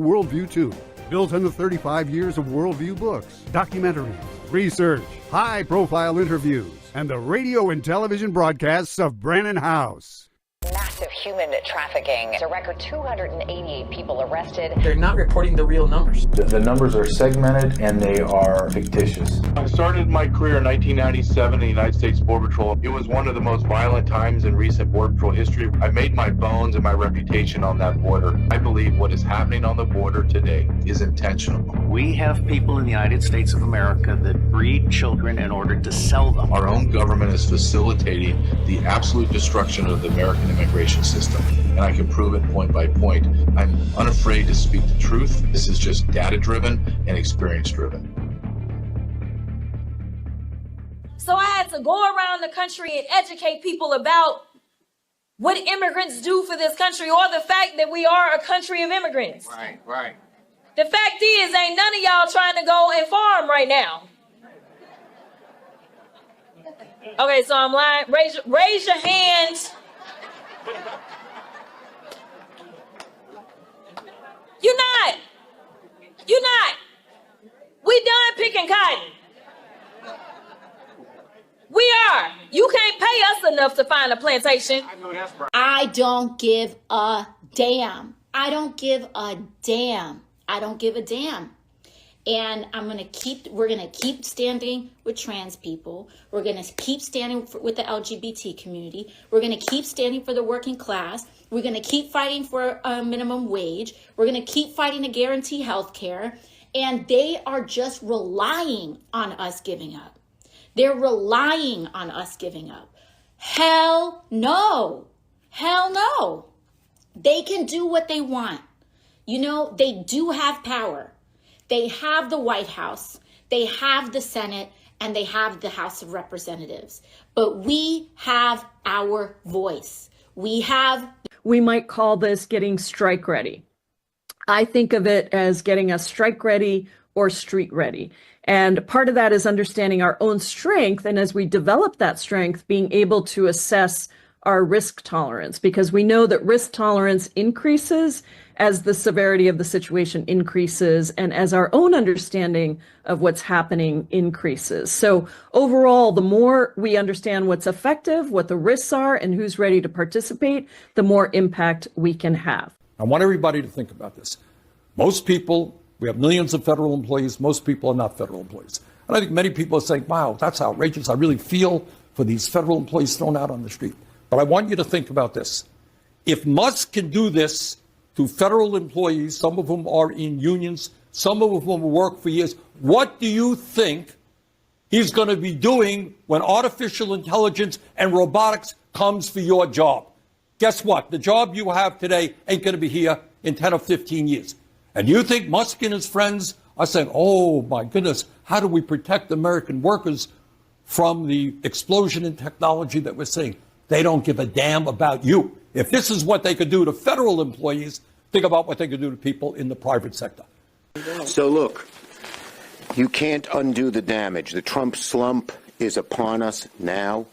Worldview 2, built on the 35 years of Worldview books, documentaries, research, high-profile interviews, and the radio and television broadcasts of Brannon House. Massive human trafficking. It's a record 288 people arrested. They're not reporting the real numbers. The numbers are segmented and they are fictitious. I started my career in 1997 in the United States Border Patrol. It was one of the most violent times in recent Border Patrol history. I made my bones and my reputation on that border. I believe what is happening on the border today is intentional. We have people in the United States of America that breed children in order to sell them. Our own government is facilitating the absolute destruction of the American immigration system, and I can prove it point by point. I'm unafraid to speak the truth. This is just data-driven and experience-driven. So I had to go around the country and educate people about what immigrants do for this country, or the fact that we are a country of immigrants. Right. The fact is, ain't none of y'all trying to go and farm right now. Okay, so I'm lying. Raise your hand. You're not. We done picking cotton. We are. You can't pay us enough to find a plantation. I don't give a damn. I don't give a damn. And we're going to keep standing with trans people. We're going to keep standing with the LGBT community. We're going to keep standing for the working class. We're going to keep fighting for a minimum wage. We're going to keep fighting to guarantee health care. And they are just relying on us giving up. They're relying on us giving up. Hell no. They can do what they want. You know, they do have power. They have the White House, they have the Senate, and they have the House of Representatives. But we have our voice. We might call this getting strike ready. I think of it as getting us strike ready or street ready. And part of that is understanding our own strength. And as we develop that strength, being able to assess our risk tolerance, because we know that risk tolerance increases as the severity of the situation increases and as our own understanding of what's happening increases. So overall, the more we understand what's effective, what the risks are, and who's ready to participate, the more impact we can have. I want everybody to think about this. Most people, we have millions of federal employees, most people are not federal employees. And I think many people are saying, wow, that's outrageous. I really feel for these federal employees thrown out on the street. But I want you to think about this. If Musk can do this to federal employees, some of whom are in unions, some of whom work for years, what do you think he's going to be doing when artificial intelligence and robotics comes for your job? Guess what? The job you have today ain't going to be here in 10 or 15 years. And you think Musk and his friends are saying, oh, my goodness, how do we protect American workers from the explosion in technology that we're seeing? They don't give a damn about you. If this is what they could do to federal employees, think about what they could do to people in the private sector. So look, you can't undo the damage. The Trump slump is upon us now.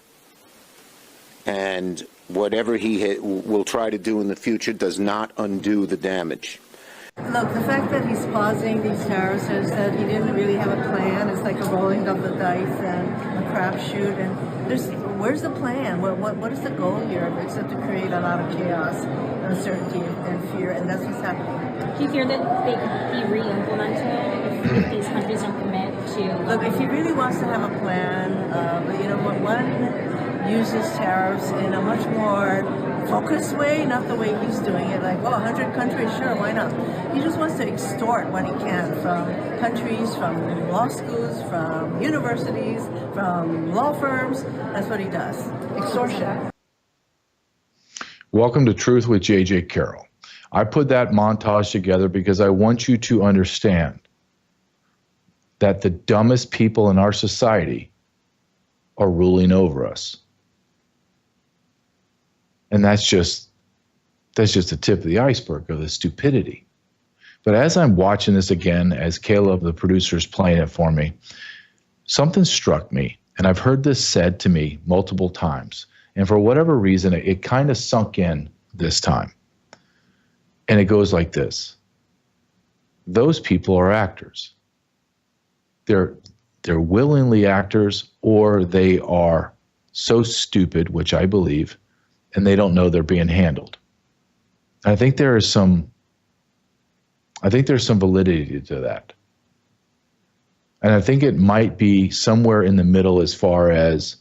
And whatever he will try to do in the future does not undo the damage. Look, the fact that he's pausing these tariffs is that he didn't really have a plan. It's like a rolling of the dice and a crapshoot. And where's the plan? What is the goal here except to create a lot of chaos, uncertainty, and fear? And that's what's happening. Do you fear that they could be re-implemented if these countries don't commit to? Look, if he really wants to have a plan, but one uses tariffs in a much more focused way, not the way he's doing it, like, 100 countries, sure, why not? He just wants to extort what he can from countries, from law schools, from universities, from law firms. That's what he does. Extortion. Welcome to Truth with J.J. Carrell. I put that montage together because I want you to understand that the dumbest people in our society are ruling over us. And that's just the tip of the iceberg of the stupidity. But as I'm watching this again, as Caleb, the producer, is playing it for me, something struck me. And I've heard this said to me multiple times. And for whatever reason, it kind of sunk in this time. And it goes like this. those people are actors. They're willingly actors, or they are so stupid, which I believe, and they don't know they're being handled. I think there's some validity to that. And I think it might be somewhere in the middle as far as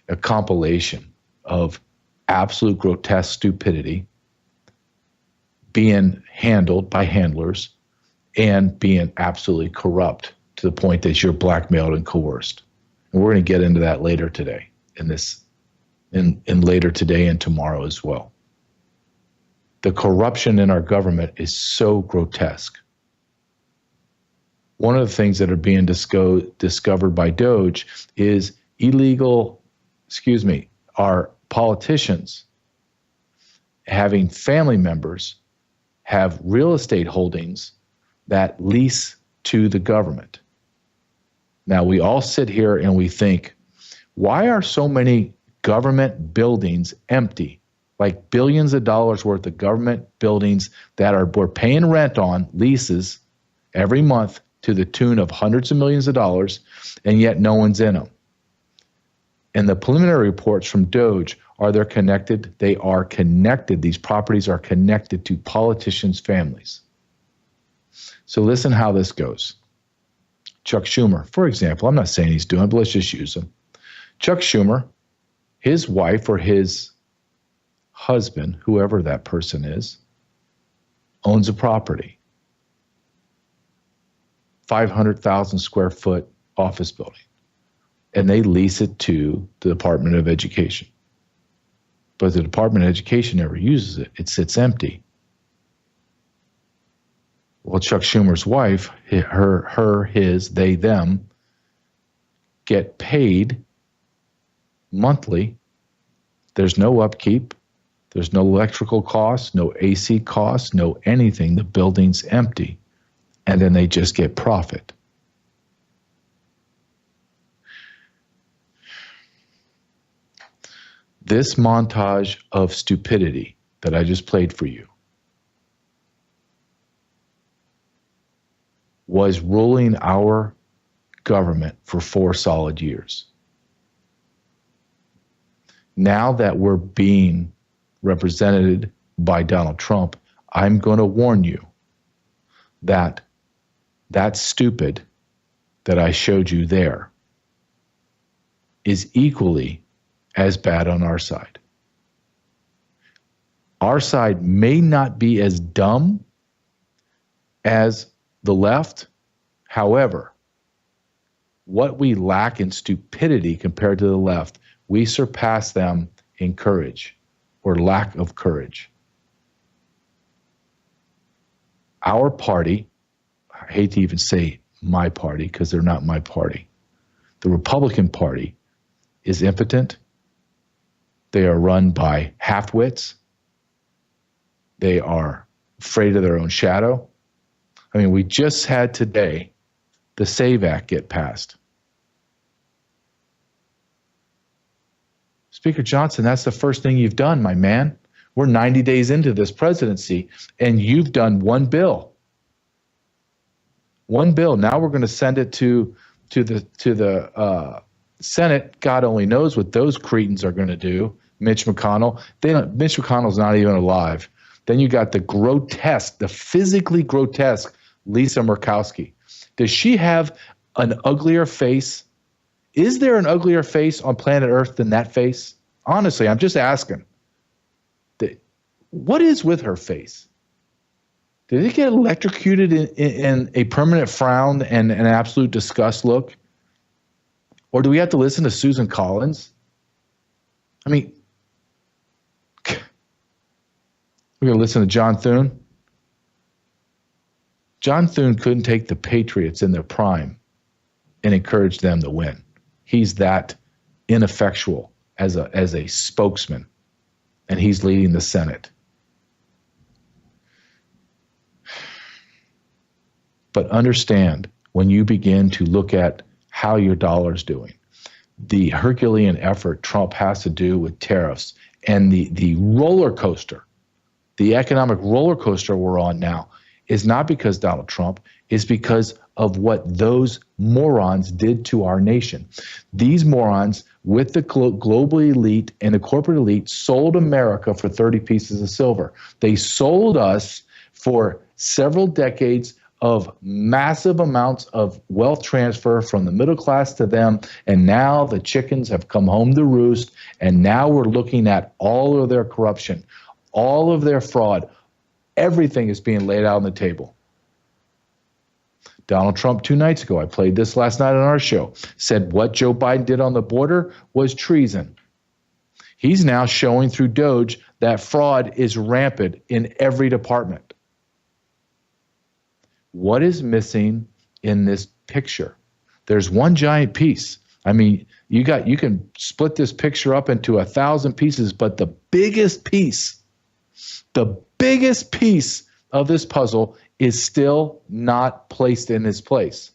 a compilation of absolute grotesque stupidity being handled by handlers and being absolutely corrupt to the point that you're blackmailed and coerced. And we're going to get into that later today in later today and tomorrow as well. The corruption in our government is so grotesque. One of the things that are being discovered by DOGE is our politicians having family members have real estate holdings that lease to the government. Now, we all sit here and we think, why are so many government buildings empty? Like billions of dollars worth of government buildings that we're paying rent on, leases, every month to the tune of hundreds of millions of dollars, and yet no one's in them. And the preliminary reports from DOGE are they're connected. They are connected. These properties are connected to politicians' families. So listen how this goes. Chuck Schumer, for example, I'm not saying he's doing it, but let's just use him. Chuck Schumer, his wife or his husband, whoever that person is, owns a property, 500,000 square foot office building, and they lease it to the Department of Education. But the Department of Education never uses it. It sits empty. Well, Chuck Schumer's wife, his, they, them, get paid monthly. There's no upkeep. There's no electrical costs, no AC costs, no anything. The building's empty. And then they just get profit. This montage of stupidity that I just played for you was ruling our government for 4 solid years. Now that we're being represented by Donald Trump, I'm going to warn you that that stupid that I showed you there is equally as bad on our side. Our side may not be as dumb as the left. However, what we lack in stupidity compared to the left, we surpass them in courage or lack of courage. Our party, I hate to even say my party because they're not my party. The Republican Party is impotent. They are run by half-wits. They are afraid of their own shadow. I mean, we just had today the SAVE Act get passed. Speaker Johnson, that's the first thing you've done, my man. We're 90 days into this presidency, and you've done one bill. One bill. Now we're going to send it to the Senate. God only knows what those cretins are going to do. Mitch McConnell. Mitch McConnell's not even alive. Then you got the grotesque, the physically grotesque Lisa Murkowski. Does she have an uglier face? Is there an uglier face on planet Earth than that face? Honestly, I'm just asking. What is with her face? Did it get electrocuted in a permanent frown and an absolute disgust look? Or do we have to listen to Susan Collins? I mean, we're going to listen to John Thune. John Thune couldn't take the Patriots in their prime and encourage them to win. He's that ineffectual as a spokesman, and he's leading the Senate. But understand, when you begin to look at how your dollar's doing, the Herculean effort Trump has to do with tariffs, and the roller coaster, the economic roller coaster we're on now, is not because Donald Trump, it's because of what those morons did to our nation. These morons with the global elite and the corporate elite sold America for 30 pieces of silver. They sold us for several decades of massive amounts of wealth transfer from the middle class to them, and now the chickens have come home to roost, and now we're looking at all of their corruption, all of their fraud. Everything is being laid out on the table. Donald Trump 2 nights ago, I played this last night on our show, said what Joe Biden did on the border was treason. He's now showing through DOGE that fraud is rampant in every department. What is missing in this picture? There's one giant piece. I mean, you can split this picture up into 1,000 pieces, but the biggest piece of this puzzle is still not placed in its place.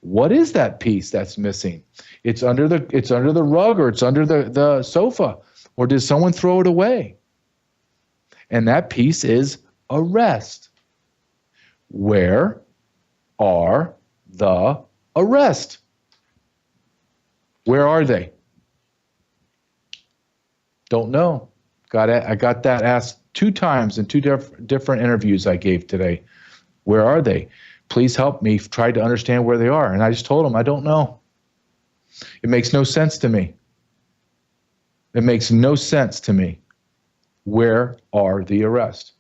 What is that piece that's missing? It's under the rug, or it's under the sofa, or did someone throw it away? And that piece is arrest. Where are the arrests? Where are they? Don't know. I got that asked 2 times in 2 different interviews I gave today. Where are they? Please help me try to understand where they are. And I just told them, I don't know. It makes no sense to me. It makes no sense to me. Where are the arrests?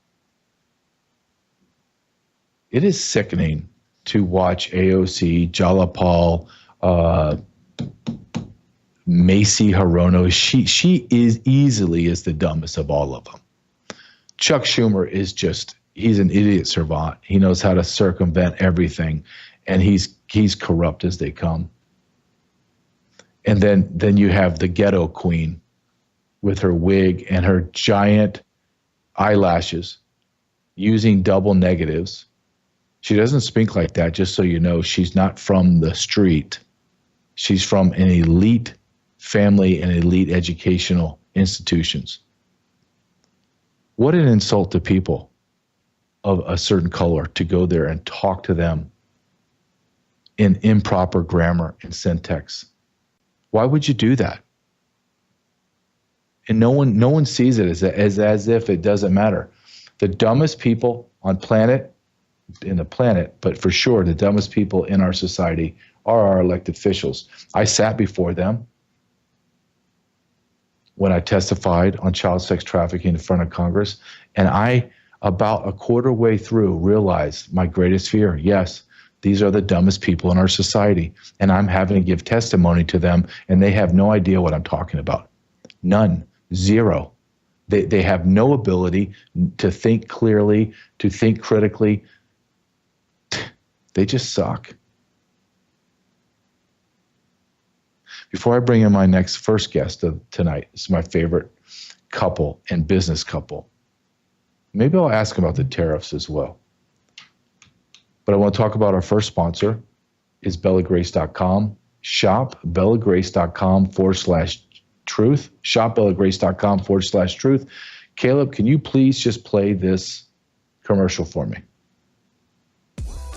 It is sickening to watch AOC, Jalapal, Macy Hirono. She is easily the dumbest of all of them. Chuck Schumer is he's an idiot savant. He knows how to circumvent everything, and he's corrupt as they come. And then you have the ghetto queen with her wig and her giant eyelashes using double negatives. She doesn't speak like that, just so you know. She's not from the street. She's from an elite family and elite educational institutions. What an insult to people of a certain color to go there and talk to them in improper grammar and syntax. Why would you do that? And no one sees it as if it doesn't matter. The dumbest people on the planet, but for sure the dumbest people in our society are our elected officials. I sat before them when I testified on child sex trafficking in front of Congress, and I, about a quarter way through, realized my greatest fear. Yes, these are the dumbest people in our society, and I'm having to give testimony to them, and they have no idea what I'm talking about. None. Zero. They have no ability to think clearly, to think critically. They just suck. Before I bring in my first guest of tonight, this is my favorite couple and business couple. Maybe I'll ask about the tariffs as well. But I want to talk about our first sponsor is bellagrace.com. Shop bellagrace.com/truth. Shop bellagrace.com/truth. Caleb, can you please just play this commercial for me?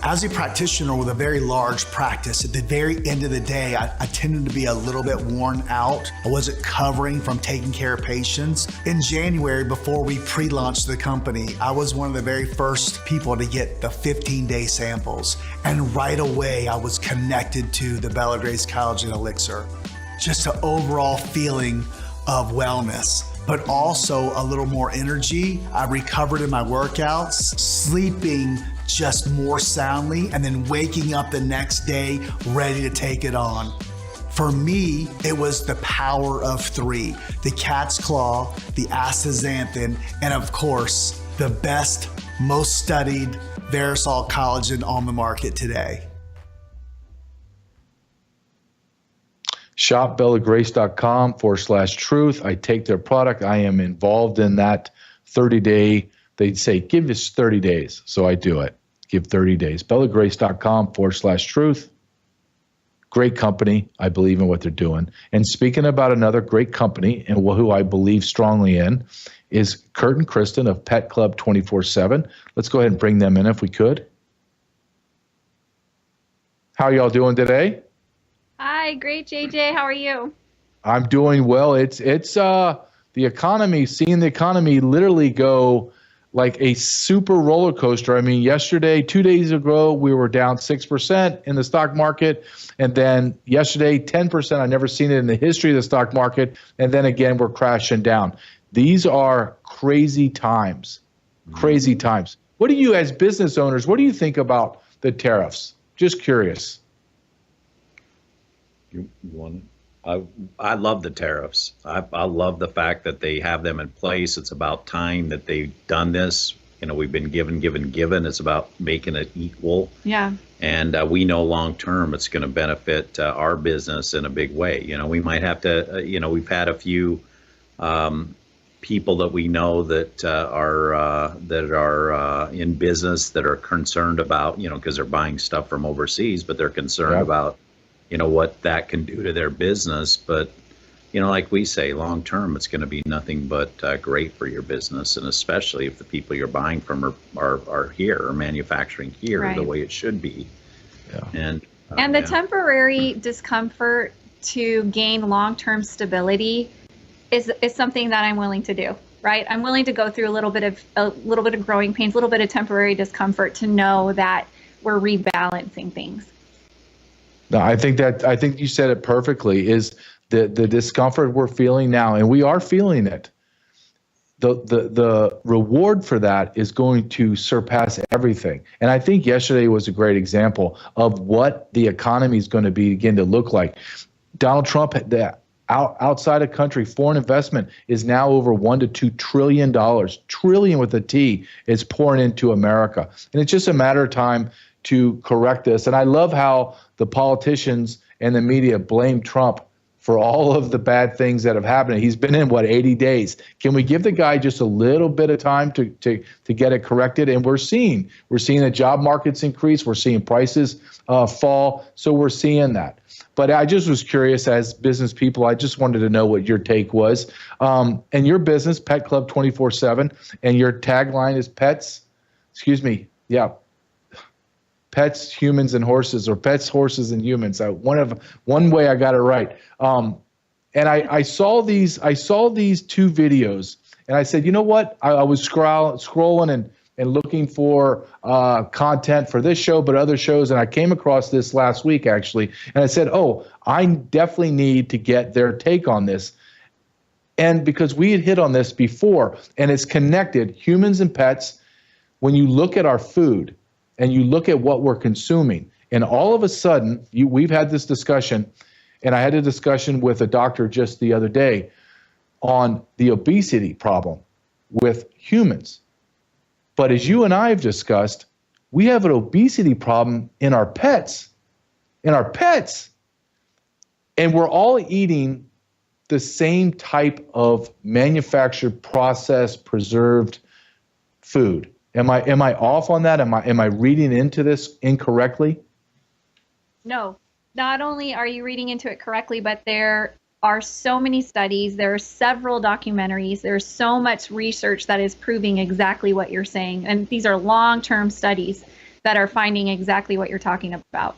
As a practitioner with a very large practice, at the very end of the day, I tended to be a little bit worn out. I wasn't covering from taking care of patients. In January, before we pre-launched the company, I was one of the very first people to get the 15-day samples. And right away, I was connected to the Bella Grace Collagen Elixir. Just an overall feeling of wellness, but also a little more energy. I recovered in my workouts, sleeping just more soundly, and then waking up the next day ready to take it on. For me, it was the power of 3, the cat's claw, the astaxanthin, and of course, the best, most studied Verisol collagen on the market today. Shop bellagrace.com/truth. I take their product. I am involved in that 30-day. They say, give us 30 days. So I do it. Give 30 days. bellagrace.com/truth. great company. I believe in what they're doing. And speaking about another great company and who I believe strongly in is Kurt and Kristen of Pet Club 24/7. Let's go ahead and bring them in if we could. How are y'all doing today? Hi, great, JJ. How are you? I'm doing well. It's the economy, seeing the economy literally go like a super roller coaster. I mean, yesterday, 2 days ago, we were down 6% in the stock market. And then yesterday, 10%. I've never seen it in the history of the stock market. And then again, we're crashing down. These are crazy times, crazy times. What do you, as business owners, what do you think about the tariffs? Just curious. I love the tariffs. I love the fact that they have them in place. It's about time that they've done this. You know, we've been given. It's about making it equal. Yeah. And we know long term it's going to benefit our business in a big way. You know, we might have to, we've had a few people that we know that are in business that are concerned about, because they're buying stuff from overseas, but they're concerned about, what that can do to their business. But, like we say, long term, it's going to be nothing but great for your business. And especially if the people you're buying from are here or manufacturing here the way it should be. Yeah. And the temporary discomfort to gain long-term stability is something that I'm willing to do, right? I'm willing to go through a little bit of growing pains, a little bit of temporary discomfort to know that we're rebalancing things. No, I think you said it perfectly, is the discomfort we're feeling now, and we are feeling it. The reward for that is going to surpass everything. And I think yesterday was a great example of what the economy is going to begin to look like. Donald Trump, outside of country, foreign investment is now over $1 to $2 trillion. Trillion with a T is pouring into America. And it's just a matter of time to correct this. And I love how the politicians and the media blame Trump for all of the bad things that have happened. He's been in, 80 days. Can we give the guy just a little bit of time to get it corrected? And we're seeing the job markets increase. We're seeing prices fall. So we're seeing that. But I just was curious, as business people, I just wanted to know what your take was. And your business, Pet Club 24/7, and your tagline is pets, humans, and horses, or pets, horses, and humans. One way I got it right. And I saw these two videos, and I said, you know what? I was scrolling and looking for content for this show, but other shows, and I came across this last week actually, and I said, oh, I definitely need to get their take on this. And because we had hit on this before, and it's connected, humans and pets. When you look at our food, and you look at what we're consuming, and all of a sudden, we've had this discussion, and I had a discussion with a doctor just the other day on the obesity problem with humans. But as you and I have discussed, we have an obesity problem in our pets. And we're all eating the same type of manufactured, processed, preserved food. Am I off on that? Am I reading into this incorrectly? No, not only are you reading into it correctly, but there are so many studies, there are several documentaries, there's so much research that is proving exactly what you're saying. And these are long-term studies that are finding exactly what you're talking about.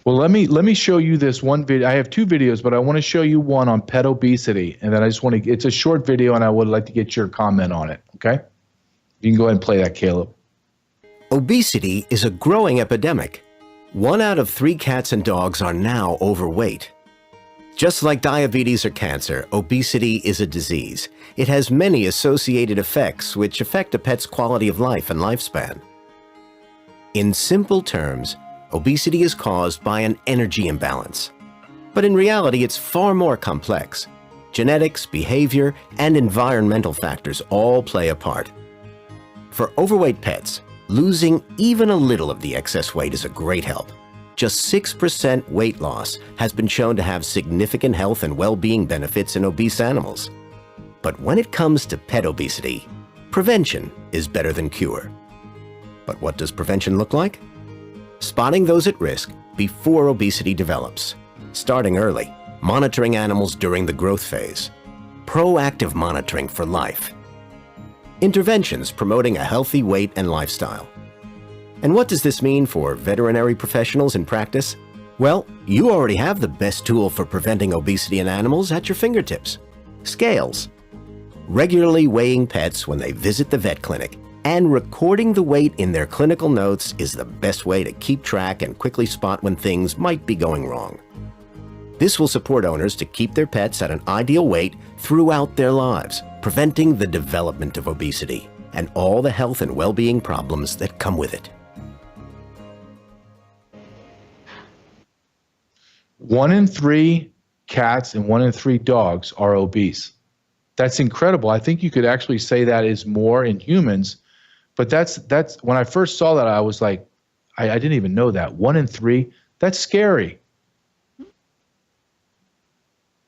Well, let me show you this one video. I have two videos, but I want to show you one on pet obesity. And then it's a short video, and I would like to get your comment on it, okay? You can go ahead and play that, Caleb. Obesity is a growing epidemic. 1 out of 3 cats and dogs are now overweight. Just like diabetes or cancer, obesity is a disease. It has many associated effects which affect a pet's quality of life and lifespan. In simple terms, obesity is caused by an energy imbalance. But in reality, it's far more complex. Genetics, behavior, and environmental factors all play a part. For overweight pets, losing even a little of the excess weight is a great help. Just 6% weight loss has been shown to have significant health and well-being benefits in obese animals. But when it comes to pet obesity, prevention is better than cure. But what does prevention look like? Spotting those at risk, before obesity develops. Starting early, monitoring animals during the growth phase. Proactive monitoring for life. Interventions promoting a healthy weight and lifestyle. And what does this mean for veterinary professionals in practice? Well, you already have the best tool for preventing obesity in animals at your fingertips. Scales. Regularly weighing pets when they visit the vet clinic and recording the weight in their clinical notes is the best way to keep track and quickly spot when things might be going wrong. This will support owners to keep their pets at an ideal weight throughout their lives, preventing the development of obesity and all the health and well-being problems that come with it. 1 in 3 cats and 1 in 3 dogs are obese. That's incredible. I think you could actually say that is more in humans, but that's when I first saw that, I was like, I didn't even know that. 1 in 3, that's scary.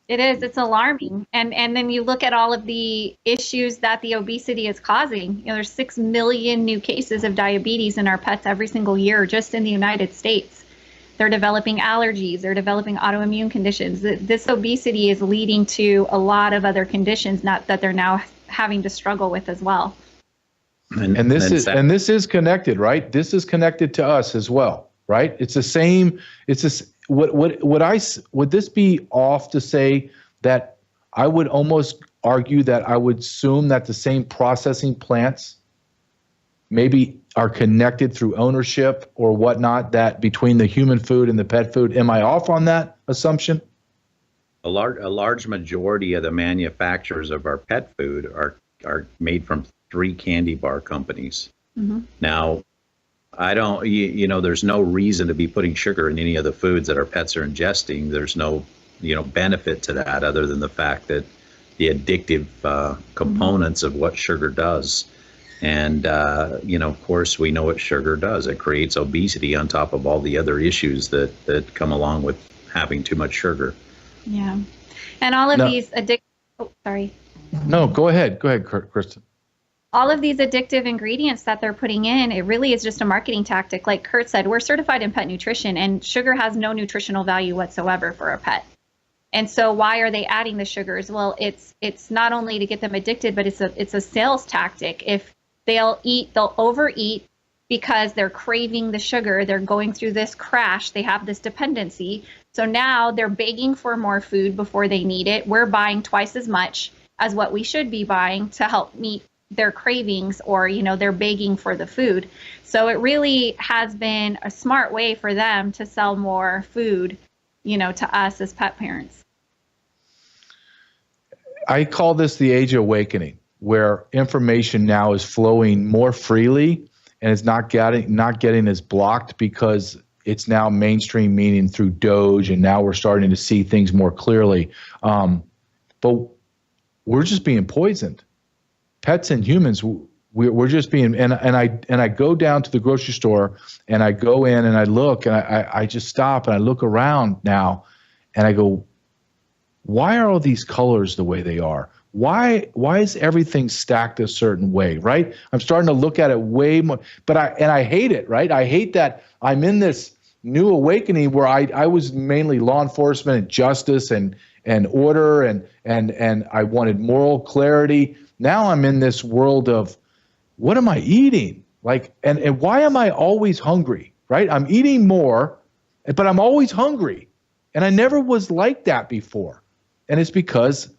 It is. It's alarming. And then you look at all of the issues that the obesity is causing. There's 6 million new cases of diabetes in our pets every single year just in the United States. They're developing allergies. They're developing autoimmune conditions. This obesity is leading to a lot of other conditions that they're now having to struggle with as well. And this is connected, right? This is connected to us as well, right? It's the same. It's this. Would this be off to say that I would almost argue that I would assume that the same processing plants maybe are connected through ownership or whatnot, that between the human food and the pet food? Am I off on that assumption? A large majority of the manufacturers of our pet food are made from 3 candy bar companies. Mm-hmm. Now, I don't, there's no reason to be putting sugar in any of the foods that our pets are ingesting. There's no, benefit to that other than the fact that the addictive components of what sugar does. And, of course, we know what sugar does. It creates obesity on top of all the other issues that come along with having too much sugar. Yeah. And all of these No, go ahead. Go ahead, Kristen. All of these addictive ingredients that they're putting in, it really is just a marketing tactic. Like Kurt said, we're certified in pet nutrition, and sugar has no nutritional value whatsoever for a pet. And so why are they adding the sugars? Well, it's not only to get them addicted, but it's a sales tactic. If they'll overeat because they're craving the sugar, they're going through this crash, they have this dependency. So now they're begging for more food before they need it. We're buying twice as much as what we should be buying to help meet their cravings, or they're begging for the food. So it really has been a smart way for them to sell more food, to us as pet parents. I call this the age of awakening, where information now is flowing more freely and it's not getting as blocked because it's now mainstream, meaning through DOGE, and now we're starting to see things more clearly. But we're just being poisoned. Pets and humans, we're just being, and I go down to the grocery store and I go in and I look and I just stop and I look around now and I go, why are all these colors the way they are? Why is everything stacked a certain way, right? I'm starting to look at it way more, but I hate it, right? I hate that I'm in this new awakening where I was mainly law enforcement and justice and order and I wanted moral clarity. Now I'm in this world of, what am I eating? Like, and why am I always hungry, right? I'm eating more, but I'm always hungry. And I never was like that before. And it's because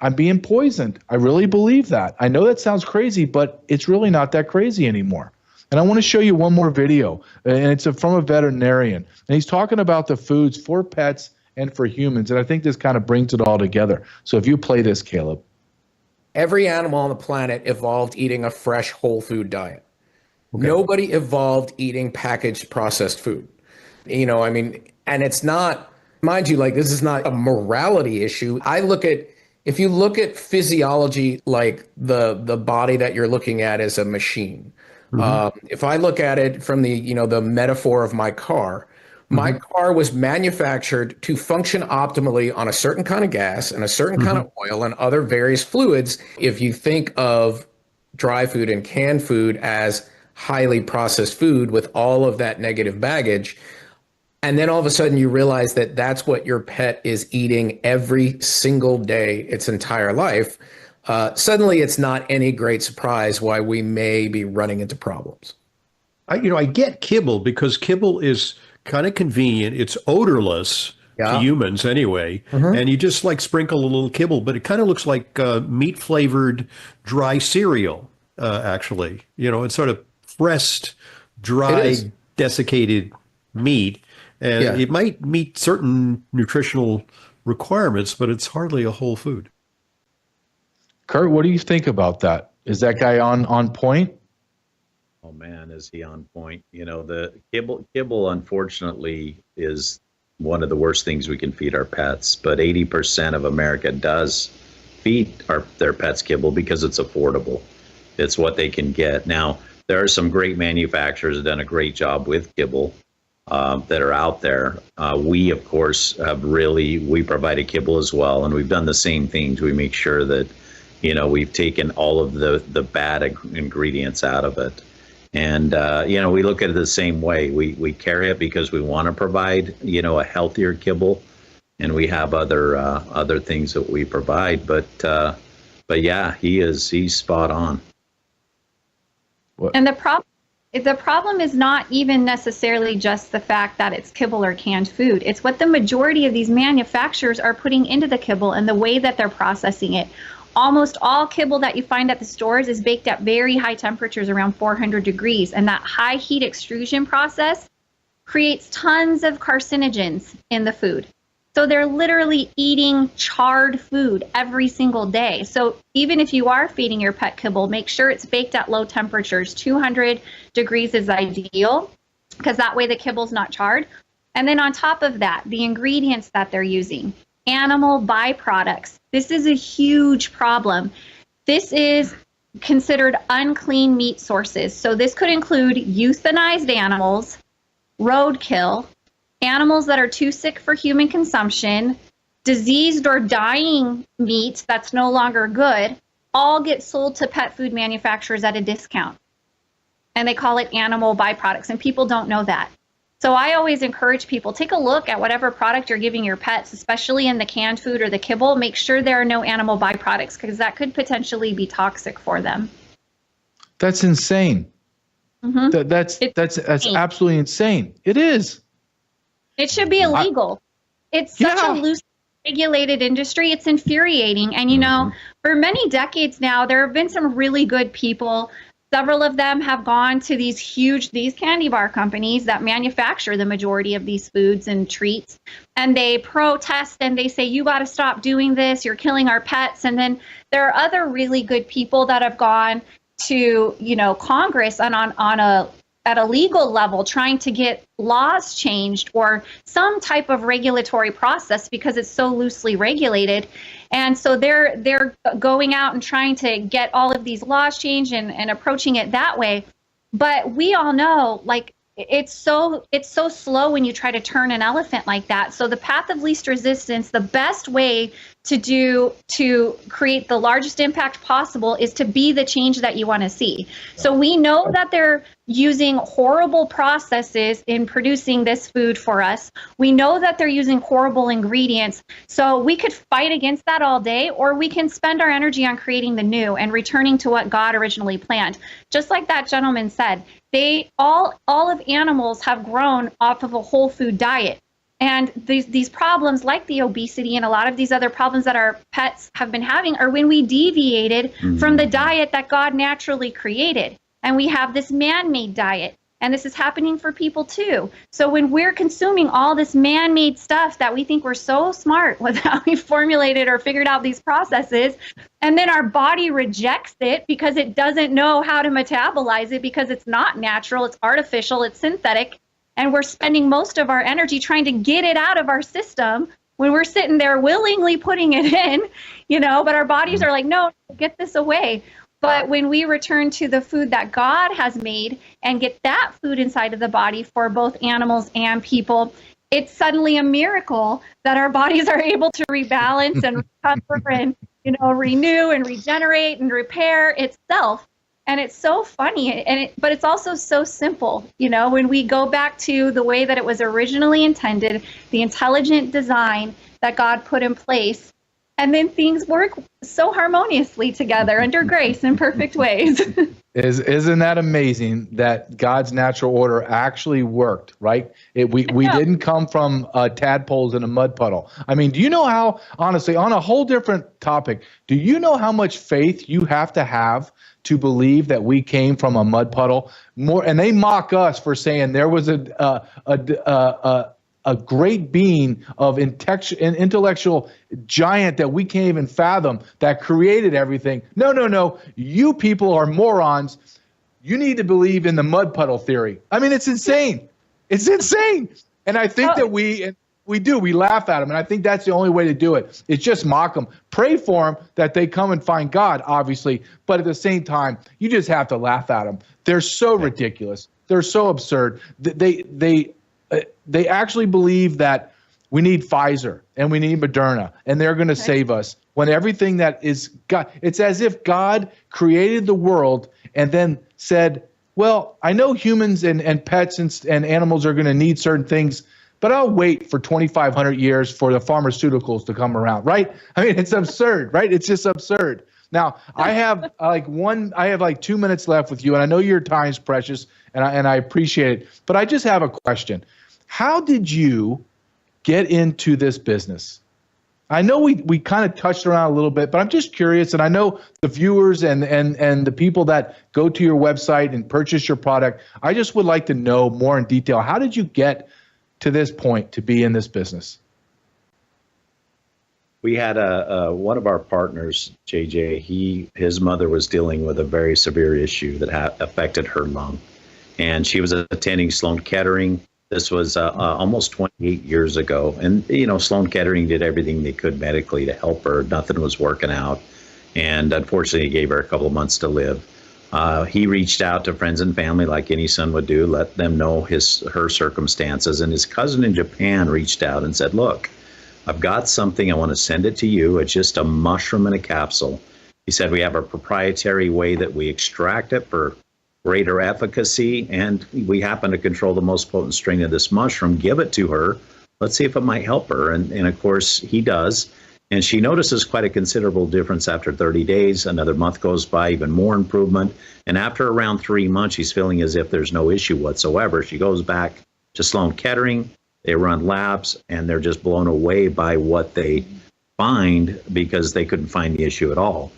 I'm being poisoned. I really believe that. I know that sounds crazy, but it's really not that crazy anymore. And I want to show you one more video, and it's from a veterinarian. And he's talking about the foods for pets and for humans. And I think this kind of brings it all together. So if you play this, Caleb. Every animal on the planet evolved eating a fresh whole food diet. Okay. Nobody evolved eating packaged processed food. And it's not, mind you, like, this is not a morality issue. If you look at physiology, like the body that you're looking at is a machine. Mm-hmm. If I look at it from the metaphor of my car, my car was manufactured to function optimally on a certain kind of gas and a certain kind of oil and other various fluids. If you think of dry food and canned food as highly processed food with all of that negative baggage, And then all of a sudden you realize that that's what your pet is eating every single day, its entire life. Suddenly it's not any great surprise why we may be running into problems. I get kibble because kibble is kind of convenient. It's odorless to humans anyway. And you just like sprinkle a little kibble, but it kind of looks like meat flavored dry cereal, actually. It's sort of pressed, dry, desiccated meat. And it might meet certain nutritional requirements, but it's hardly a whole food. Kurt, what do you think about that? Is that guy on point? Oh man, is he on point? The kibble unfortunately is one of the worst things we can feed our pets, but 80% of America does feed their pets kibble because it's affordable. It's what they can get. Now, there are some great manufacturers that have done a great job with kibble that are out there. We, of course, we provide a kibble as well, and we've done the same things. We make sure that, we've taken all of the bad ingredients out of it. And, we look at it the same way. We carry it because we want to provide, a healthier kibble, and we have other things that we provide. But yeah, he's spot on. What? And the problem is not even necessarily just the fact that it's kibble or canned food. It's what the majority of these manufacturers are putting into the kibble and the way that they're processing it. Almost all kibble that you find at the stores is baked at very high temperatures, around 400 degrees. And that high heat extrusion process creates tons of carcinogens in the food. So they're literally eating charred food every single day. So even if you are feeding your pet kibble, make sure it's baked at low temperatures. 200 degrees is ideal because that way the kibble's not charred. And then on top of that, the ingredients that they're using, animal byproducts. This is a huge problem. This is considered unclean meat sources. So this could include euthanized animals, roadkill, animals that are too sick for human consumption, diseased or dying meat that's no longer good, all get sold to pet food manufacturers at a discount. And they call it animal byproducts, and people don't know that. So I always encourage people, take a look at whatever product you're giving your pets, especially in the canned food or the kibble. Make sure there are no animal byproducts because that could potentially be toxic for them. That's insane. That's absolutely insane. It is. It should be illegal. It's such a loose regulated industry. It's infuriating. And, for many decades now, there have been some really good people. Several of them have gone to these candy bar companies that manufacture the majority of these foods and treats. And they protest and they say, you got to stop doing this. You're killing our pets. And then there are other really good people that have gone to, Congress and at a legal level trying to get laws changed or some type of regulatory process because it's so loosely regulated. And so they're going out and trying to get all of these laws changed and approaching it that way. But we all know, it's so slow when you try to turn an elephant like that. So the path of least resistance, the best way to create the largest impact possible is to be the change that you want to see. So we know that they're using horrible processes in producing this food for us. We know that they're using horrible ingredients. So we could fight against that all day, or we can spend our energy on creating the new and returning to what God originally planned. Just like that gentleman said, all of animals have grown off of a whole food diet. And these problems like the obesity and a lot of these other problems that our pets have been having are when we deviated from the diet that God naturally created. And we have this man-made diet. And this is happening for people too. So when we're consuming all this man-made stuff that we think we're so smart with how we formulated or figured out these processes, and then our body rejects it because it doesn't know how to metabolize it because it's not natural, it's artificial, it's synthetic, and we're spending most of our energy trying to get it out of our system when we're sitting there willingly putting it in, but our bodies are like, no, get this away. But when we return to the food that God has made and get that food inside of the body for both animals and people, it's suddenly a miracle that our bodies are able to rebalance and recover and, renew and regenerate and repair itself. And it's so funny, but it's also so simple. You know, when we go back to the way that it was originally intended, the intelligent design that God put in place, and then things work so harmoniously together under grace in perfect ways. Isn't that amazing that God's natural order actually worked, right? We didn't come from tadpoles in a mud puddle. I mean, do you know how, honestly, on a whole different topic, do you know how much faith you have to believe that we came from a mud puddle? More, and they mock us for saying there was a great being of intellectual giant that we can't even fathom that created everything. No. You people are morons. You need to believe in the mud puddle theory. I mean, it's insane. It's insane. And I think that we laugh at them. And I think that's the only way to do it. It's just mock them. Pray for them that they come and find God, obviously. But at the same time, you just have to laugh at them. They're so ridiculous. They're so absurd. They actually believe that we need Pfizer and we need Moderna and they're going to save us, when everything that is God, it's as if God created the world and then said, well, I know humans and pets and animals are going to need certain things, but I'll wait for 2,500 years for the pharmaceuticals to come around, right? I mean, it's absurd, right? It's just absurd. Now, I have like 2 minutes left with you, and I know your time's precious, and I appreciate it, but I just have a question. How did you get into this business? I know we kind of touched around a little bit, but I'm just curious, and I know the viewers and the people that go to your website and purchase your product, I just would like to know more in detail. How did you get to this point to be in this business? We had one of our partners, JJ, his mother was dealing with a very severe issue that affected her lung. And she was attending Sloan Kettering. This was almost 28 years ago. And, you know, Sloan Kettering did everything they could medically to help her. Nothing was working out. And unfortunately, he gave her a couple of months to live. He reached out to friends and family like any son would do, let them know her circumstances. And his cousin in Japan reached out and said, look, I've got something. I want to send it to you. It's just a mushroom in a capsule. He said, we have a proprietary way that we extract it for greater efficacy, and we happen to control the most potent strain of this mushroom. Give it to her. Let's see if it might help her. And of course, he does. And she notices quite a considerable difference after 30 days. Another month goes by, even more improvement. And after around 3 months, she's feeling as if there's no issue whatsoever. She goes back to Sloan Kettering. They run labs, and they're just blown away by what they find because they couldn't find the issue at all.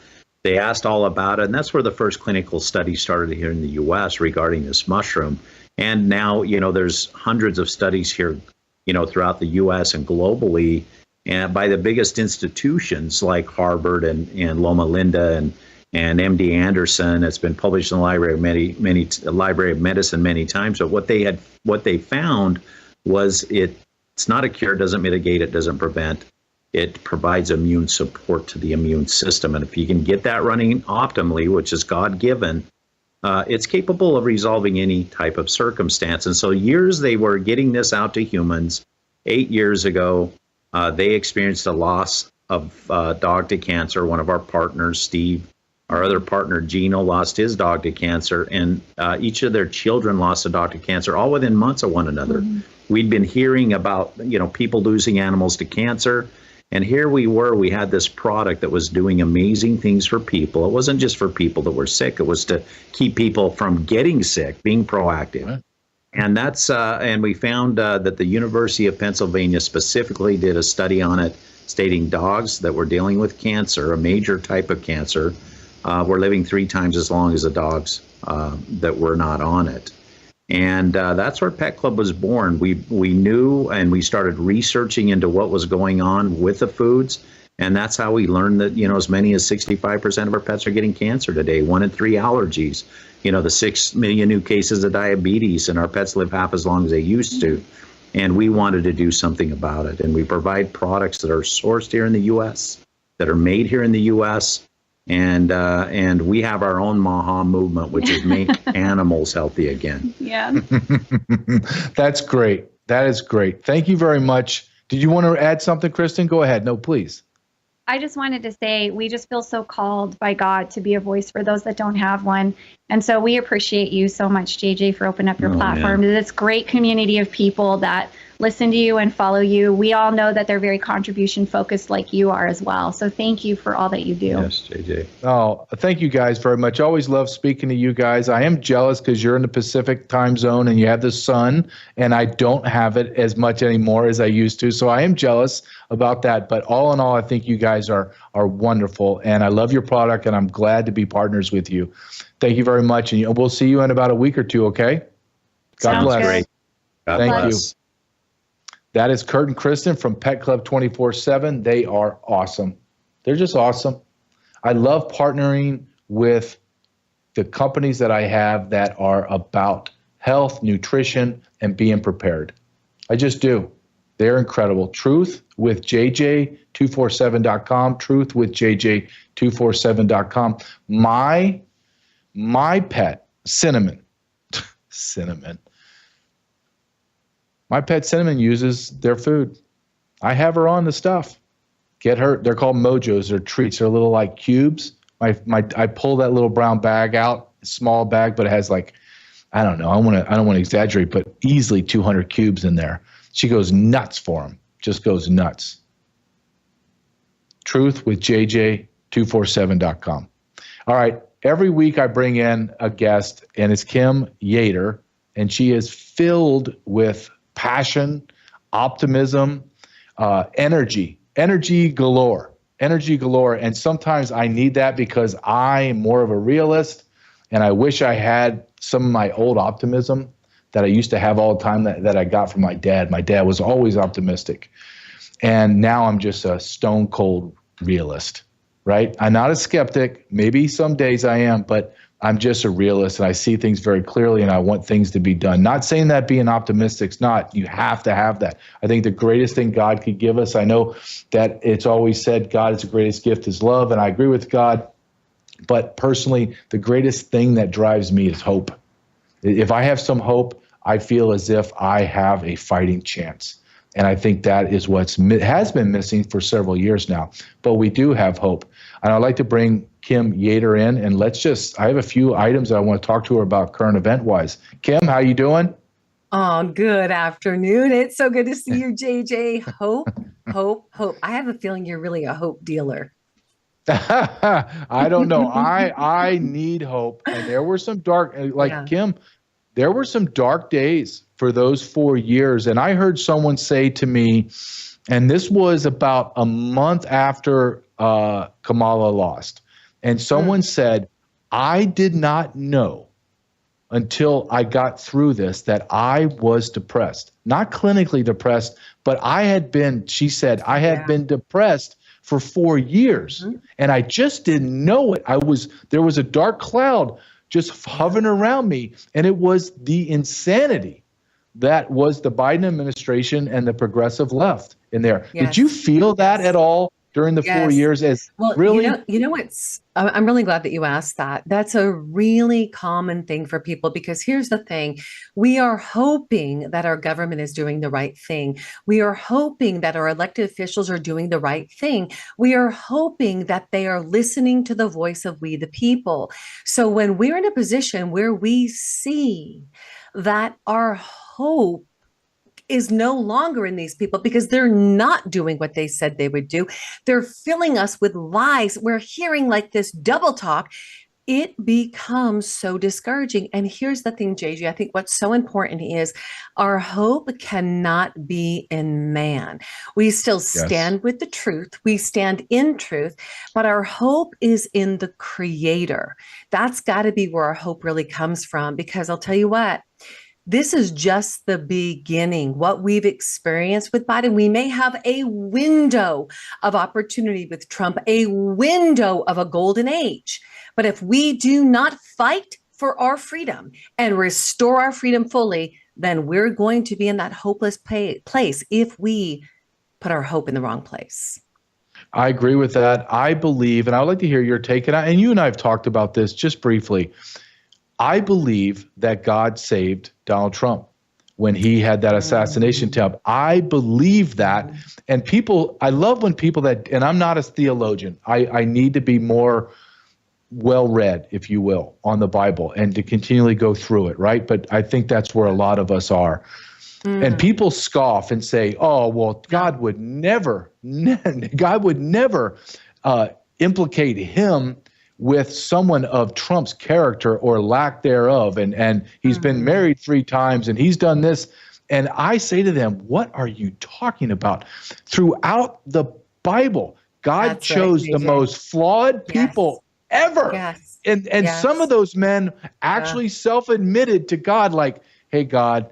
They asked all about it, and that's where the first clinical study started here in the U.S. regarding this mushroom. And now, you know, there's hundreds of studies here, you know, throughout the U.S. and globally, and by the biggest institutions like Harvard and Loma Linda and MD Anderson. It's been published in the Library of Library of Medicine many times. But what they found was it's not a cure, doesn't mitigate, it doesn't prevent. It provides immune support to the immune system. And if you can get that running optimally, which is God-given, it's capable of resolving any type of circumstance. And so years they were getting this out to humans. 8 years ago, they experienced a loss of dog to cancer. One of our partners, Steve, our other partner, Gino, lost his dog to cancer. And each of their children lost a dog to cancer, all within months of one another. Mm-hmm. We'd been hearing about, you know, people losing animals to cancer. And here we were, we had this product that was doing amazing things for people. It wasn't just for people that were sick. It was to keep people from getting sick, being proactive. Right. And that's and we found that the University of Pennsylvania specifically did a study on it, stating dogs that were dealing with cancer, a major type of cancer, were living 3 times as long as the dogs that were not on it. And that's where Pet Club was born. We knew, and we started researching into what was going on with the foods. And that's how we learned that, you know, as many as 65% of our pets are getting cancer today, 1 in 3 allergies, you know, the 6 million new cases of diabetes, and our pets live half as long as they used to. And we wanted to do something about it. And we provide products that are sourced here in the U.S., that are made here in the U.S., and we have our own MAHA movement, which is make animals healthy again. Yeah. That's great. That is great. Thank you very much. Did you want to add something, Kristen? Go ahead. No, please. I just wanted to say we just feel so called by God to be a voice for those that don't have one. And so we appreciate you so much, JJ, for opening up your platform to this great community of people that listen to you and follow you. We all know that they're very contribution focused like you are as well. So thank you for all that you do. Yes, JJ. Oh, thank you guys very much. Always love speaking to you guys. I am jealous because you're in the Pacific time zone and you have the sun, and I don't have it as much anymore as I used to. So I am jealous about that. But all in all, I think you guys are wonderful, and I love your product, and I'm glad to be partners with you. Thank you very much, and we'll see you in about a week or two, okay? God bless. Great. God Thank bless. you. That is Kurt and Kristen from Pet Club 24/7. They are awesome. They're just awesome. I love partnering with the companies that I have that are about health, nutrition, and being prepared. I just do. They're incredible. Truth with JJ247.com. Truth with JJ247.com. My pet, Cinnamon. Cinnamon. My pet Cinnamon uses their food. I have her on the stuff. Get her. They're called Mojos. They're treats. They're little like cubes. I pull that little brown bag out, small bag, but it has like, I don't know. I don't want to exaggerate, but easily 200 cubes in there. She goes nuts for them. Just goes nuts. Truth with JJ247.com. All right. Every week I bring in a guest, and it's Kim Yater, and she is filled with passion, optimism, energy galore. And sometimes I need that because I'm more of a realist, and I wish I had some of my old optimism that I used to have all the time that I got from my dad. My dad was always optimistic. And now I'm just a stone cold realist, right? I'm not a skeptic. Maybe some days I am, but I'm just a realist, and I see things very clearly, and I want things to be done. Not saying that being optimistic is not. You have to have that. I think the greatest thing God could give us, I know that it's always said God is the greatest gift is love, and I agree with God. But personally, the greatest thing that drives me is hope. If I have some hope, I feel as if I have a fighting chance. And I think that is what has been missing for several years now. But we do have hope. And I'd like to bring Kim Yater in, and I have a few items that I want to talk to her about current event-wise. Kim, how you doing? Oh, good afternoon. It's so good to see you, JJ. Hope. I have a feeling you're really a hope dealer. I don't know. I need hope. And there were some Kim, there were some dark days for those 4 years. And I heard someone say to me, and this was about a month after Kamala lost, and someone said, I did not know until I got through this that I was depressed. Not clinically depressed, but I had been depressed for 4 years. And I just didn't know it. There was a dark cloud just hovering around me, and it was the insanity that was the Biden administration and the progressive left in there. Yes. Did you feel that at all during the 4 years? Really? You know what's, I'm really glad that you asked that. That's a really common thing for people, because here's the thing. We are hoping that our government is doing the right thing. We are hoping that our elected officials are doing the right thing. We are hoping that they are listening to the voice of we the people. So when we're in a position where we see that our hope is no longer in these people because they're not doing what they said they would do, they're filling us with lies, we're hearing like this double talk, it becomes so discouraging. And here's the thing, JJ, I think what's so important is our hope cannot be in man. We still stand with the truth. We stand in truth, but our hope is in the Creator. That's got to be where our hope really comes from, because I'll tell you what, this is just the beginning. What we've experienced with Biden, we may have a window of opportunity with Trump, a window of a golden age. But if we do not fight for our freedom and restore our freedom fully, then we're going to be in that hopeless place if we put our hope in the wrong place. I agree with that. I believe, and I'd like to hear your take, and you and I have talked about this just briefly. I believe that God saved Donald Trump. when he had that assassination attempt. I believe that. And people, I love when people that, and I'm not a theologian, I need to be more well-read, if you will, on the Bible and to continually go through it, right? But I think that's where a lot of us are. And people scoff and say, oh, well, God would never implicate him with someone of Trump's character or lack thereof. And he's been married 3 times and he's done this. And I say to them, what are you talking about? Throughout the Bible, God chose the most flawed people ever. Yes. And some of those men actually self-admitted to God, like, hey, God,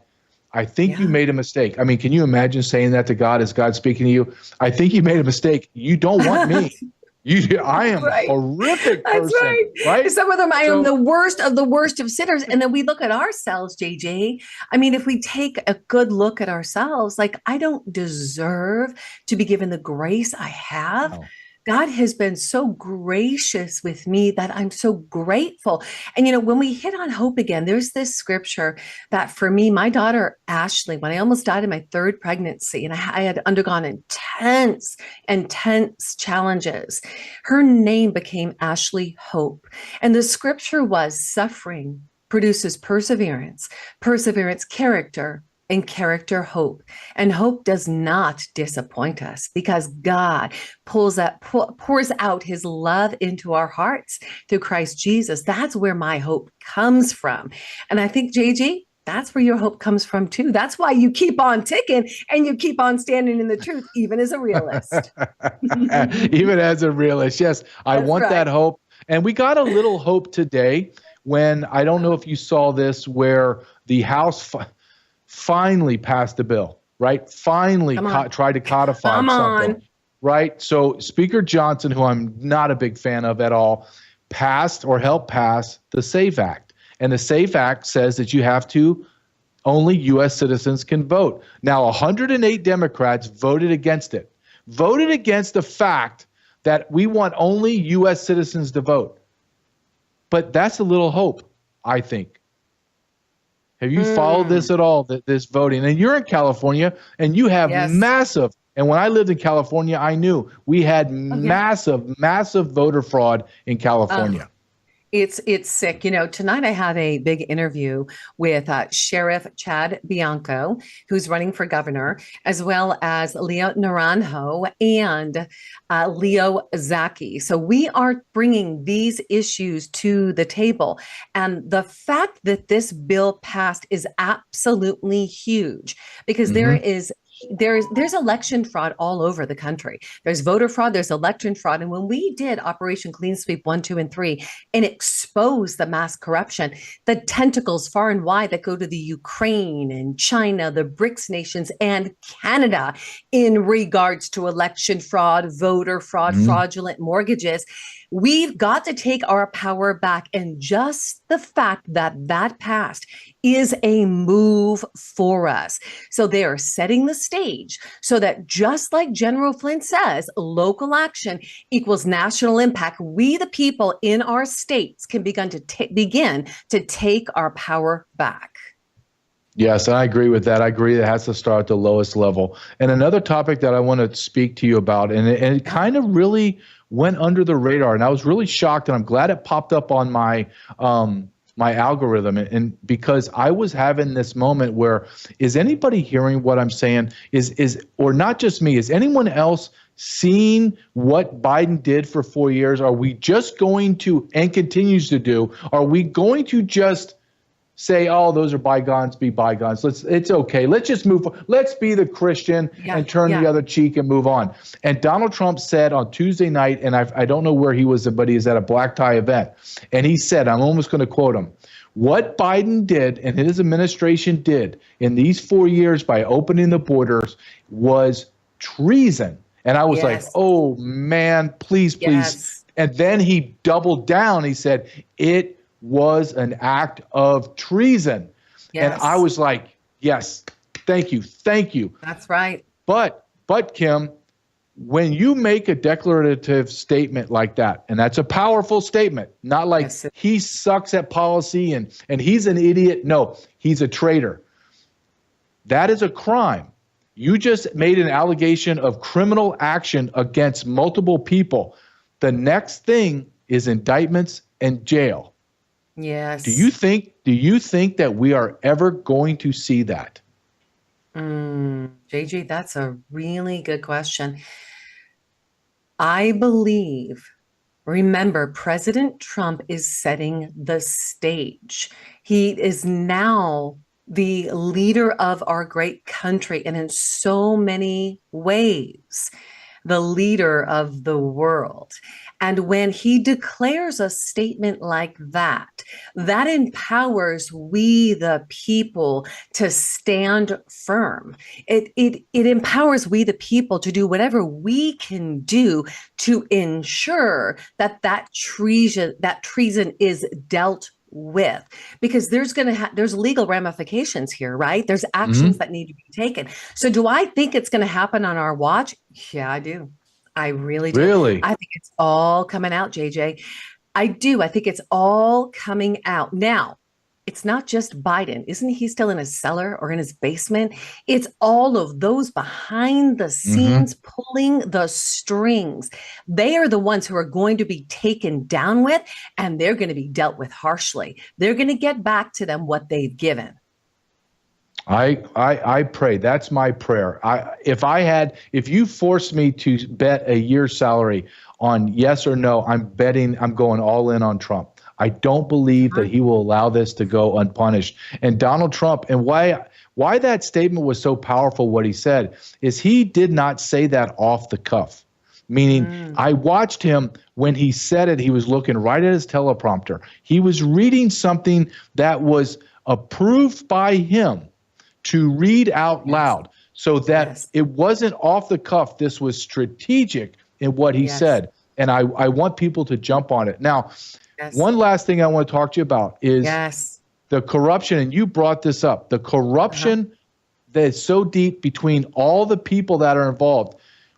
I think you made a mistake. I mean, can you imagine saying that to God? Is God speaking to you? I think you made a mistake. You don't want me. I am a horrific person. That's right. Some of them, I am the worst of sinners. And then we look at ourselves, JJ. I mean, if we take a good look at ourselves, like, I don't deserve to be given the grace I have. No. God has been so gracious with me that I'm so grateful. And, when we hit on hope again, there's this scripture that for me, my daughter, Ashley, when I almost died in my 3rd pregnancy, and I had undergone intense challenges, her name became Ashley Hope. And the scripture was, suffering produces perseverance, perseverance, character, and character, hope. And hope does not disappoint us because God pours out his love into our hearts through Christ Jesus. That's where my hope comes from. And I think, JJ, that's where your hope comes from too. That's why you keep on ticking and you keep on standing in the truth, even as a realist. Even as a realist, yes. I want that hope. And we got a little hope today when, I don't know if you saw this, where the House finally passed a bill, right? Finally tried to codify something, right? So Speaker Johnson, who I'm not a big fan of at all, passed or helped pass the SAFE Act. And the SAFE Act says that you have to, only U.S. citizens can vote. Now, 108 Democrats voted against it, voted against the fact that we want only U.S. citizens to vote. But that's a little hope, I think. Have you followed this at all, this voting? And you're in California, and you have massive, and when I lived in California, I knew we had massive voter fraud in California. It's sick. Tonight I have a big interview with Sheriff Chad Bianco, who's running for governor, as well as Leo Naranjo and Leo Zaki. So we are bringing these issues to the table. And the fact that this bill passed is absolutely huge because there's election fraud all over the country. There's voter fraud, there's election fraud. And when we did Operation Clean Sweep 1, 2, and 3 and exposed the mass corruption, the tentacles far and wide that go to the Ukraine and China, the BRICS nations, and Canada in regards to election fraud, voter fraud, fraudulent mortgages, we've got to take our power back. And just the fact that that passed is a move for us. So they are setting the stage so that, just like General Flynn says, local action equals national impact. We, the people in our states, can begin to take our power back. Yes, and I agree with that. I agree it has to start at the lowest level. And another topic that I want to speak to you about, and it kind of really went under the radar, and I was really shocked, and I'm glad it popped up on my my algorithm, and because I was having this moment where, is anybody hearing what I'm saying? Is or not just me? Is anyone else seeing what Biden did for 4 years? Are we just going to, and continues to do, are we going to just say, oh, those are bygones, be bygones. It's okay. Let's just move. Let's be the Christian and turn the other cheek and move on. And Donald Trump said on Tuesday night, and I don't know where he was, but he was at a black tie event. And he said, I'm almost going to quote him, what Biden did and his administration did in these 4 years by opening the borders was treason. And I was like, oh, man, please. And then he doubled down. He said, it was an act of treason. And I was like, yes, thank you. That's right. But Kim, when you make a declarative statement like that, and that's a powerful statement, not like he sucks at policy and he's an idiot. No, he's a traitor. That is a crime. You just made an allegation of criminal action against multiple people. The next thing is indictments and jail. Yes. Do you think that we are ever going to see that? JJ, that's a really good question. I believe, remember, President Trump is setting the stage. He is now the leader of our great country, and in so many ways, the leader of the world. And when he declares a statement like that, that empowers we, the people, to stand firm. It empowers we, the people, to do whatever we can do to ensure that treason is dealt with, because there's legal ramifications here, right? There's actions that need to be taken. So do I think it's going to happen on our watch? Yeah, I do. I really do. Really? I think it's all coming out, JJ. I do. I think it's all coming out. Now, it's not just Biden. Isn't he still in his cellar or in his basement? It's all of those behind the scenes pulling the strings. They are the ones who are going to be taken down with, and they're going to be dealt with harshly. They're going to get back to them what they've given. I pray. That's my prayer. If you forced me to bet a year's salary on yes or no, I'm going all in on Trump. I don't believe that he will allow this to go unpunished. And Donald Trump, and why that statement was so powerful, what he said, is he did not say that off the cuff. Meaning, I watched him when he said it, he was looking right at his teleprompter. He was reading something that was approved by him to read out loud, so that it wasn't off the cuff. This was strategic in what he said. And I want people to jump on it. Now, one last thing I want to talk to you about is the corruption, and you brought this up, the corruption that is so deep between all the people that are involved.